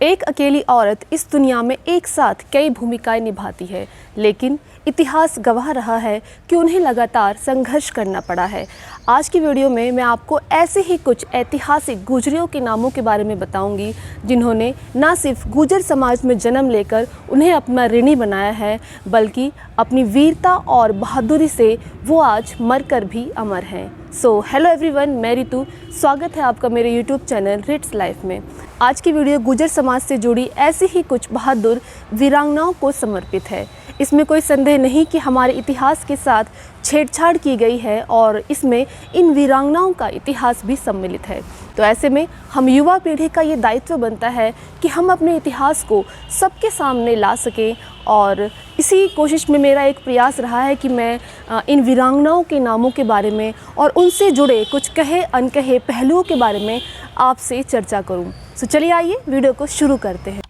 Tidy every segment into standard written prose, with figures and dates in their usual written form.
एक अकेली औरत इस दुनिया में एक साथ कई भूमिकाएं निभाती है, लेकिन इतिहास गवाह रहा है कि उन्हें लगातार संघर्ष करना पड़ा है। आज की वीडियो में मैं आपको ऐसे ही कुछ ऐतिहासिक गुजरियों के नामों के बारे में बताऊंगी, जिन्होंने न सिर्फ गुजर समाज में जन्म लेकर उन्हें अपना ऋणी बनाया है, बल्कि अपनी वीरता और बहादुरी से वो आज मरकर भी अमर हैं। सो हेलो एवरीवन, मैं रितु, स्वागत है आपका मेरे यूट्यूब चैनल रिट्स लाइफ में। आज की वीडियो गुजर समाज से जुड़ी ऐसी ही कुछ बहादुर वीरांगनाओं को समर्पित है। इसमें कोई संदेह नहीं कि हमारे इतिहास के साथ छेड़छाड़ की गई है और इसमें इन वीरांगनाओं का इतिहास भी सम्मिलित है। तो ऐसे में हम युवा पीढ़ी का ये दायित्व बनता है कि हम अपने इतिहास को सबके सामने ला सकें, और इसी कोशिश में मेरा एक प्रयास रहा है कि मैं इन वीरांगनाओं के नामों के बारे में और उनसे जुड़े कुछ कहे अनकहे पहलुओं के बारे में आपसे चर्चा करूं। तो चलिए आइए वीडियो को शुरू करते हैं।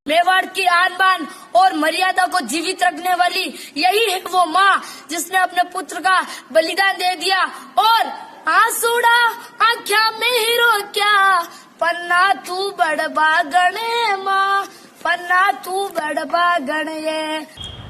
मेवाड़ की आन बान और मर्यादा को जीवित रखने वाली यही है वो माँ जिसने अपने पुत्र का बलिदान दे दिया। और आंसूड़ा आँख्या में हीरो क्या, पन्ना तू बड़बा गणे माँ, पन्ना तू बड़बा गणे।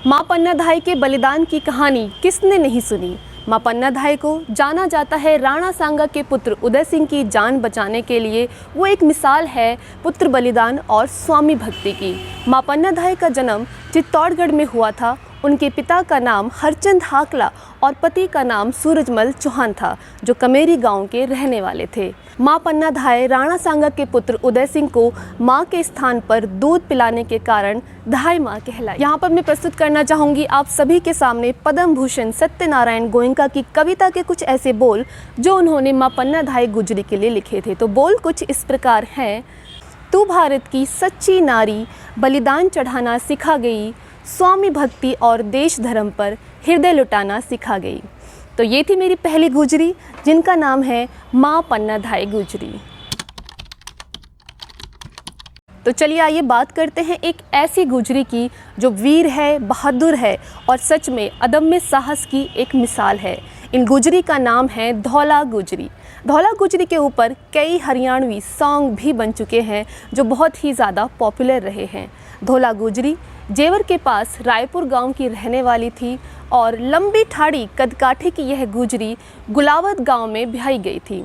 माँ पन्नाधाय के बलिदान की कहानी किसने नहीं सुनी। माँ पन्नाधाय को जाना जाता है राणा सांगा के पुत्र उदय सिंह की जान बचाने के लिए। वो एक मिसाल है पुत्र बलिदान और स्वामी भक्ति की। माँ पन्नाधाय का जन्म चित्तौड़गढ़ में हुआ था। उनके पिता का नाम हरचंद हाकला और पति का नाम सूरजमल चौहान था, जो कमेरी गांव के रहने वाले थे। माँ पन्नाधाय राणा सांगा के पुत्र उदय सिंह को माँ के स्थान पर दूध पिलाने के कारण धाय माँ कहलाई। यहाँ पर मैं प्रस्तुत करना चाहूँगी आप सभी के सामने पद्म भूषण सत्यनारायण गोयनका की कविता के कुछ ऐसे बोल जो उन्होंने माँ पन्नाधाय गुजरी के लिए लिखे थे। तो बोल कुछ इस प्रकार हैं। तू भारत की सच्ची नारी, बलिदान चढ़ाना सिखा गई, स्वामी भक्ति और देश धर्म पर हृदय लुटाना सिखा गई। तो ये थी मेरी पहली गुजरी, जिनका नाम है माँ पन्नाधाय गुजरी। तो चलिए आइए बात करते हैं एक ऐसी गुजरी की जो वीर है, बहादुर है और सच में अदम्य साहस की एक मिसाल है। इन गुजरी का नाम है धौला गुजरी। धौला गुजरी के ऊपर कई हरियाणवी सॉन्ग भी बन चुके हैं जो बहुत ही ज़्यादा पॉपुलर रहे हैं। धौला गुजरी जेवर के पास रायपुर गांव की रहने वाली थी और लंबी ठाड़ी कदकाठी की यह गुजरी गुलावत गांव में ब्याही गई थी।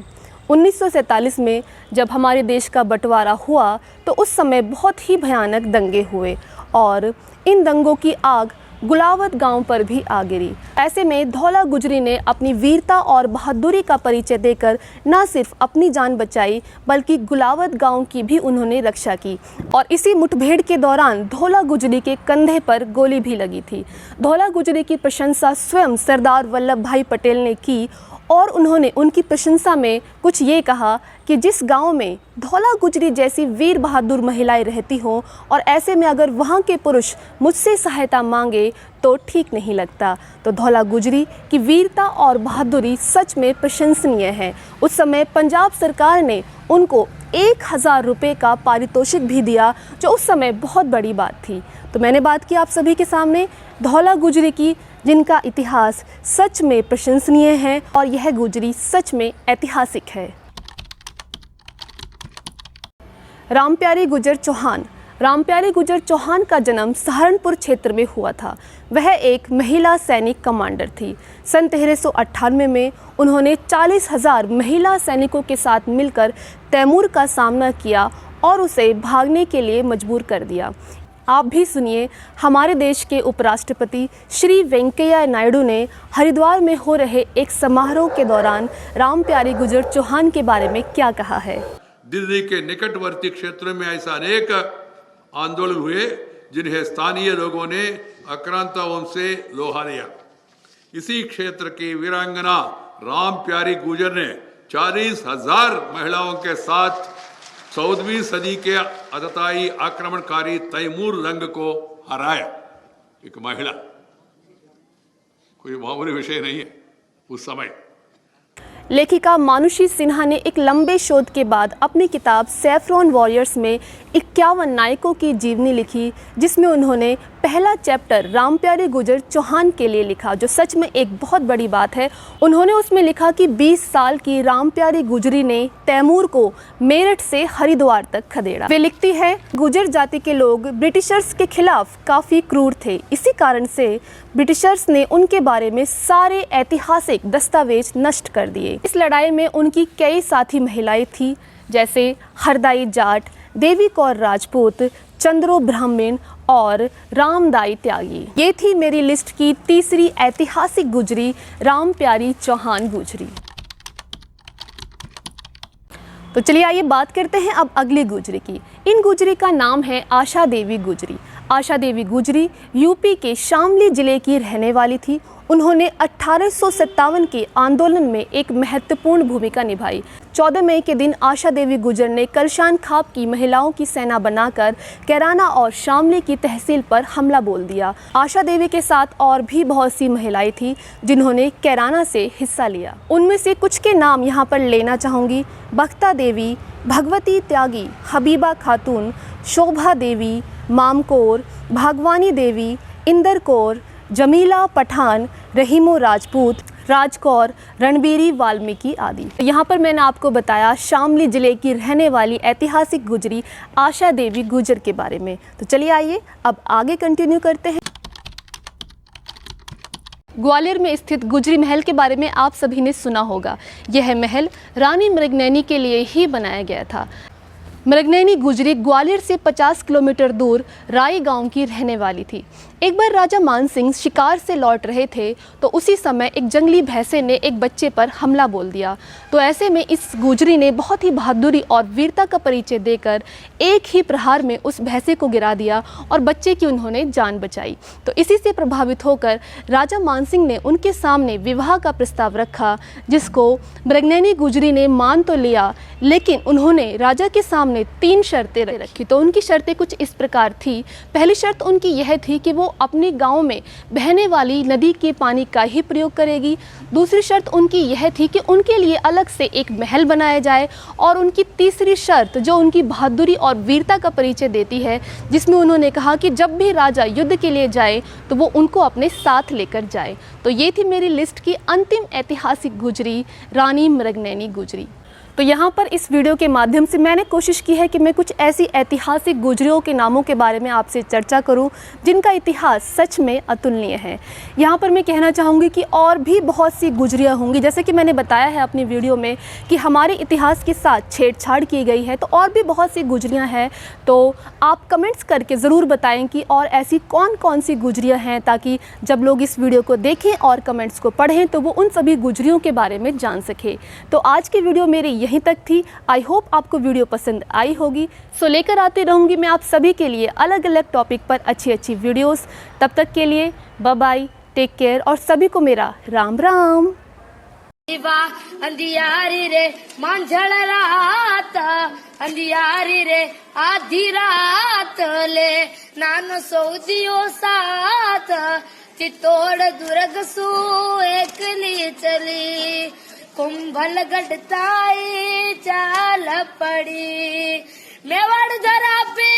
1947 में जब हमारे देश का बंटवारा हुआ तो उस समय बहुत ही भयानक दंगे हुए और इन दंगों की आग गुलावत गांव पर भी आ गिरी। ऐसे में धौला गुजरी ने अपनी वीरता और बहादुरी का परिचय देकर न सिर्फ अपनी जान बचाई, बल्कि गुलावत गांव की भी उन्होंने रक्षा की। और इसी मुठभेड़ के दौरान धौला गुजरी के कंधे पर गोली भी लगी थी। धौला गुजरी की प्रशंसा स्वयं सरदार वल्लभ भाई पटेल ने की और उन्होंने उनकी प्रशंसा में कुछ ये कहा कि जिस गांव में धौला गुजरी जैसी वीर बहादुर महिलाएं रहती हों और ऐसे में अगर वहां के पुरुष मुझसे सहायता मांगे तो ठीक नहीं लगता। तो धौला गुजरी की वीरता और बहादुरी सच में प्रशंसनीय है। उस समय पंजाब सरकार ने उनको 1000 रुपये का पारितोषिक भी दिया, जो उस समय बहुत बड़ी बात थी। तो मैंने बात की आप सभी के सामने धौला गुजरी की, जिनका इतिहास सच में प्रशंसनीय है और यह गुजरी सच में ऐतिहासिक है। रामप्यारी गुजर चौहान। रामप्यारी गुजर चौहान का जन्म सहारनपुर क्षेत्र में हुआ था। वह एक महिला सैनिक कमांडर थी। सन 1398 में उन्होंने 40,000 महिला सैनिकों के साथ मिलकर तैमूर का सामना किया और उसे भागने के लिए मजबूर कर दिया। आप भी सुनिए हमारे देश के उपराष्ट्रपति श्री वेंकैया नायडू ने हरिद्वार में हो रहे एक समारोह के दौरान रामप्यारी गुजर चौहान के बारे में क्या कहा है। दिल्ली के निकटवर्ती क्षेत्रों में ऐसा अनेक आंदोलन हुए जिन्हें स्थानीय लोगों ने आक्रांताओं से लोहा लिया। इसी क्षेत्र की वीरांगना रामप्यारी गुजर ने 40,000 महिलाओं के साथ 14वीं सदी के अतताई आक्रमणकारी तैमूर रंग को हराया। एक महिला, कोई मामूली विषय नहीं है उस समय। लेखिका मानुषी सिन्हा ने एक लंबे शोध के बाद अपनी किताब सैफ्रॉन वॉरियर्स में 51 नायकों की जीवनी लिखी, जिसमें उन्होंने पहला चैप्टर रामप्यारे गुर्जर चौहान के लिए लिखा, जो सच में एक बहुत बड़ी बात है। उन्होंने उसमें लिखा कि 20 साल की रामप्यारी गुजरी ने तैमूर को मेरठ से हरिद्वार तक खदेड़ा। वे लिखती है, गुर्जर जाति के लोग ब्रिटिशर्स के खिलाफ काफ़ी क्रूर थे। इसी कारण से ब्रिटिशर्स ने उनके बारे में सारे ऐतिहासिक दस्तावेज नष्ट कर दिए। इस लड़ाई में उनकी कई साथी महिलाएं थीं, जैसे हरदाई जाट, देवी कौर राजपूत, चंद्रो ब्राह्मण और रामदाई त्यागी। ये थी मेरी लिस्ट की तीसरी ऐतिहासिक गुजरी, रामप्यारी चौहान गुजरी। तो चलिए आइए बात करते हैं अब अगली गुजरी की। इन गुजरी का नाम है आशा देवी गुजरी। आशा देवी गुजरी यूपी के शामली जिले की रहने वाली थी। उन्होंने 1857 के आंदोलन में एक महत्वपूर्ण भूमिका निभाई। 14 मई के दिन आशा देवी गुर्जर ने कलशान खाप की महिलाओं की सेना बनाकर कैराना और शामली की तहसील पर हमला बोल दिया। आशा देवी के साथ और भी बहुत सी महिलाएं थीं जिन्होंने कैराना से हिस्सा लिया। उनमें से कुछ के नाम यहाँ पर लेना चाहूँगी। बख्ता देवी, भगवती त्यागी, हबीबा खातून, शोभा देवी, मामकोर, भागवानी देवी, इंदर कौर, जमीला पठान, रहीमो राजपूत, राजकौर, रणबीरी वाल्मीकि आदि। यहाँ पर मैंने आपको बताया शामली जिले की रहने वाली ऐतिहासिक गुजरी आशा देवी गुर्जर के बारे में। तो चलिए आइए अब आगे कंटिन्यू करते हैं। ग्वालियर में स्थित गुजरी महल के बारे में आप सभी ने सुना होगा। यह महल रानी मृगनयनी के लिए ही बनाया गया था। मृगनयनी गुजरी ग्वालियर से 50 किलोमीटर दूर राई गांव की रहने वाली थी। एक बार राजा मानसिंह शिकार से लौट रहे थे तो उसी समय एक जंगली भैंसे ने एक बच्चे पर हमला बोल दिया। तो ऐसे में इस गुजरी ने बहुत ही बहादुरी और वीरता का परिचय देकर एक ही प्रहार में उस भैंसे को गिरा दिया और बच्चे की उन्होंने जान बचाई। तो इसी से प्रभावित होकर राजा मानसिंह ने उनके सामने विवाह का प्रस्ताव रखा, जिसको मृगनयनी गुजरी ने मान तो लिया, लेकिन उन्होंने राजा के सामने 3 शर्तें रखी। तो उनकी शर्तें कुछ इस प्रकार थी। पहली शर्त उनकी यह थी कि वो अपने गांव में बहने वाली नदी के पानी का ही प्रयोग करेगी। दूसरी शर्त उनकी यह थी कि उनके लिए अलग से एक महल बनाया जाए। और उनकी तीसरी शर्त, जो उनकी बहादुरी और वीरता का परिचय देती है, जिसमें उन्होंने कहा कि जब भी राजा युद्ध के लिए जाए तो वो उनको अपने साथ लेकर जाए। तो ये थी मेरी लिस्ट की अंतिम ऐतिहासिक गुजरी, रानी मृगनयनी गुजरी। तो यहाँ पर इस वीडियो के माध्यम से मैंने कोशिश की है कि मैं कुछ ऐसी ऐतिहासिक गुजरियों के नामों के बारे में आपसे चर्चा करूँ जिनका इतिहास सच में अतुलनीय है। यहाँ पर मैं कहना चाहूँगी कि और भी बहुत सी गुजरियाँ होंगी, जैसे कि मैंने बताया है अपनी वीडियो में कि हमारे इतिहास के साथ छेड़छाड़ की गई है। तो और भी बहुत सी गुजरियाँ हैं, तो आप कमेंट्स करके ज़रूर बताएं कि और ऐसी कौन कौन सी गुजरियाँ हैं, ताकि जब लोग इस वीडियो को देखें और कमेंट्स को पढ़ें तो वो उन सभी गुजरियों के बारे में जान सके। तो आज की वीडियो मेरी यहीं तक थी। आई होप आपको वीडियो पसंद आई होगी। सो लेकर आती रहूंगी मैं आप सभी के लिए अलग अलग टॉपिक पर अच्छी अच्छी वीडियोस। तब तक के लिए बाय बाय, टेक केयर और सभी को मेरा राम राम। अंधियारी रे मांझल रात, अंधियारी रे आधी रात ले नानो सऊदियो साथ, चित्तौड़ दुर्ग सु एकली चली, कुंभल गढ़ताई चाल पड़ी, मेवाड़ जरा पे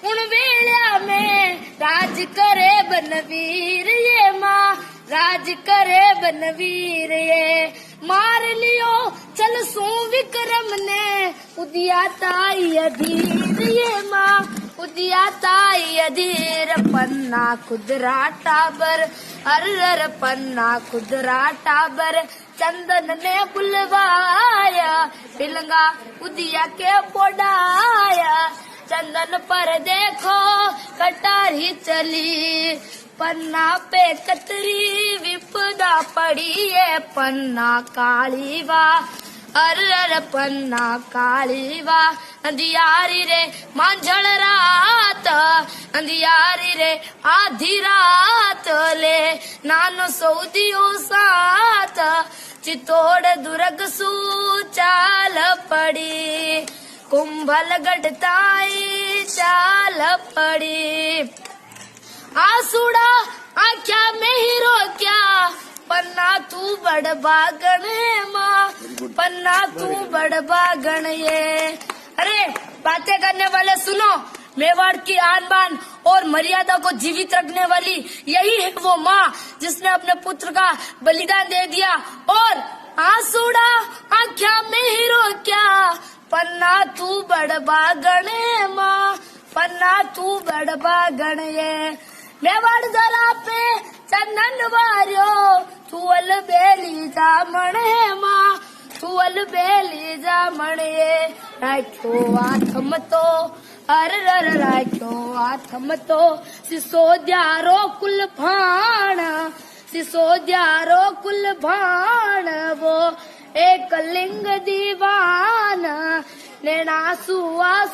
उन वेलिया में राज करे बनवीर ये माँ, राज करे बनवीर ये मार लियो चल सू विक्रम ने, उदिया ताई अधीर ये माँ, उदिया ताई अधीर, पन्ना खुदरा टाबर, अर पन्ना खुदरा टाबर, चंदन ने बुलवाया, पिलंगा उदिया के पोडाया, चंदन पर देखो कटारी चली, पन्ना पे कतरी विपदा पड़ी है, पन्ना काली वा, अर पन्ना काली वा, अंधियारी रे मांझल रात, अंधियारी रे आधी रात ले नानो सऊदियो साथ, चित्तौड़ दुर्ग सु चाल पड़ी, कुंभल गढ़ताई चाल पड़ी, आसूड़ा आख्या में हीरो क्या, पन्ना तू बड़ बागण है माँ, पन्ना तू बड़ बागण ये। अरे बातें करने वाले सुनो, मेवाड़ की आन बान और मर्यादा को जीवित रखने वाली यही है वो माँ जिसने अपने पुत्र का बलिदान दे दिया। और आंसूड़ा आँख्या में हीरो क्या, पन्ना तू बड़बा गणे माँ, पन्ना तू बड़बा गणे। मेवाड़ जरा पे चंदन वार्यो, तू अल बेली जामण है माँ, तू अल बेली जामण ये। राख्यो आथम तो अर राख्यो आथम तो, सिसोद्यारो कुल भाण, सिसोद्यारो कुल भाण, वो एक लिंग दीवान, नैना सुआ